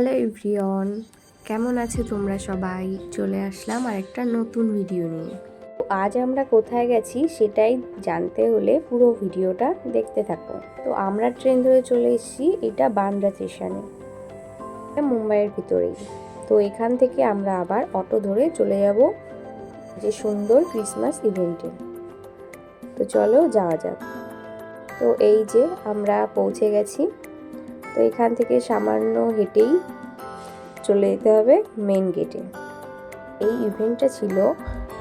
Hello everyone, কেমন আছো তোমরা সবাই? চলে আসলাম আরেকটা নতুন ভিডিও নিয়ে। আজ আমরা কোথায় গেছি সেটাই জানতে হলে পুরো ভিডিওটা দেখতে থাকো। তো আমরা ট্রেন ধরে চলে এসেছি, এটা বান্দ্রা স্টেশনে, এটা মুম্বাইয়ের ভিতরেই। তো এখান থেকে আমরা আবার অটো ধরে চলে যাব যে সুন্দর ক্রিসমাস ইভেন্টে। তো চলো যাওয়া যাক। তো এই যে আমরা পৌঁছে গেছি। তো এখান থেকে সামান্য হেঁটেই চলে যেতে হবে মেন গেটে। এই ইভেন্টটা ছিল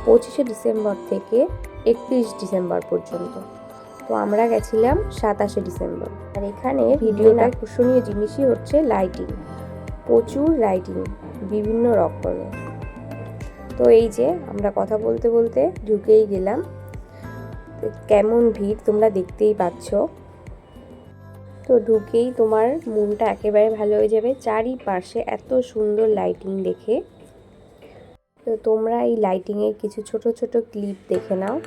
25শে ডিসেম্বর থেকে 31 ডিসেম্বর পর্যন্ত। তো আমরা গেছিলাম 27শে ডিসেম্বর। আর এখানে ভিডিওটা আকর্ষণীয় জিনিসই হচ্ছে লাইটিং, প্রচুর লাইটিং বিভিন্ন রকমের। তো এই যে আমরা কথা বলতে বলতে ঢুকেই গেলাম। কেমন ভিড় তোমরা দেখতেই পাচ্ছ। তো ঢুকেই তোমার মনটা একেবারে ভালো হয়ে যাবে, চারিপাশে এত সুন্দর লাইটিং দেখে। তো তোমরা এই লাইটিংয়ের কিছু ছোট ছোট ক্লিপ দেখে নাও।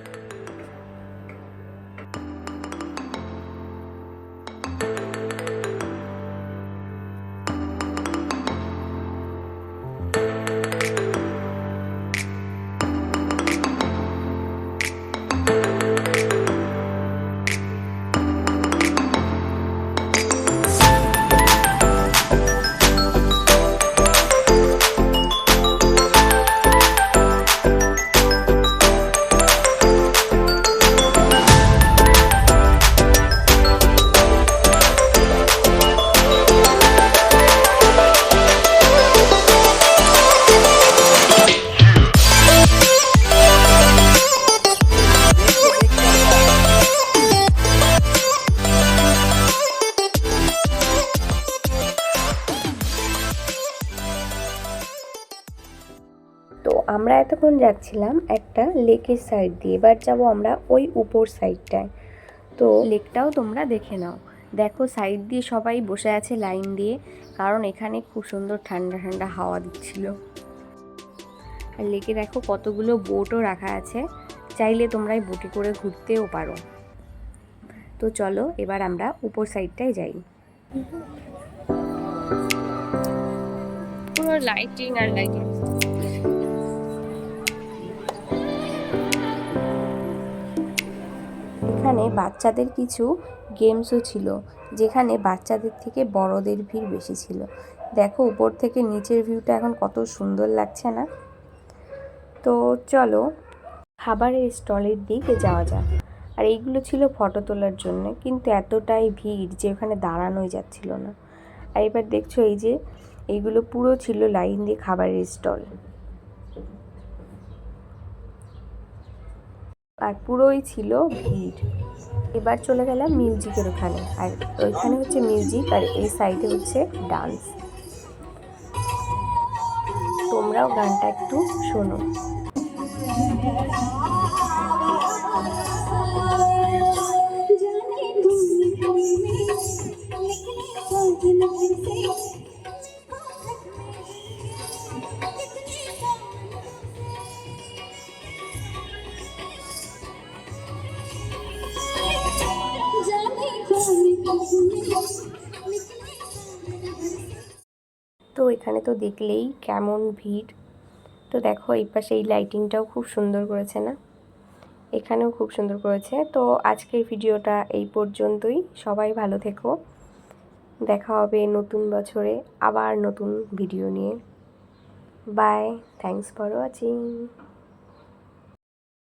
তো আমরা এতক্ষণ যাচ্ছিলাম একটা লেকের সাইড দিয়ে, এবার যাবো আমরা ওই উপর সাইডটায়। তো লেকটাও তোমরা দেখে নাও। দেখো সাইড দিয়ে সবাই বসে আছে লাইন দিয়ে, কারণ এখানে খুব সুন্দর ঠান্ডা ঠান্ডা হাওয়া দিচ্ছিল। আর লেকে দেখো কতগুলো বোটও রাখা আছে, চাইলে তোমরা এই বোটে করে ঘুরতেও পারো। তো চলো এবার আমরা উপর সাইডটায় যাই। পুরো লাইটিং আর লাইটিং। এখানে বাচ্চাদের কিছু গেমসও ছিল, যেখানে বাচ্চাদের থেকে বড়দের ভিড় বেশি ছিল। দেখো উপর থেকে নিচের ভিউটা এখন কত সুন্দর লাগছে না? তো চলো খাবারের স্টলের দিকে যাওয়া যাক। আর এইগুলো ছিল ফটো তোলার জন্য, কিন্তু এতটাই ভিড় যে ওখানে দাঁড়ানোই যাচ্ছিল না। আর এবার দেখছো এই যে এইগুলো পুরো ছিল লাইন দিয়ে খাবারের স্টল, আর পুরোই ছিল ভিড়। এবার চলে গেলাম মিউজিকের ওখানে, আর ওইখানে হচ্ছে মিউজিক আর এই সাইডে হচ্ছে ডান্স। তোমরাও গানটা একটু শোনো। তো এখানে তো দেখলেই কেমন ভিড়। তো দেখো এই পাশে এই লাইটিংটাও খুব সুন্দর করেছে না? এখানেও খুব সুন্দর করেছে। তো আজকের ভিডিওটা এই পর্যন্তই। সবাই ভালো থেকো, দেখা হবে নতুন বছরে আবার নতুন ভিডিও নিয়ে। Bye, thanks for watching.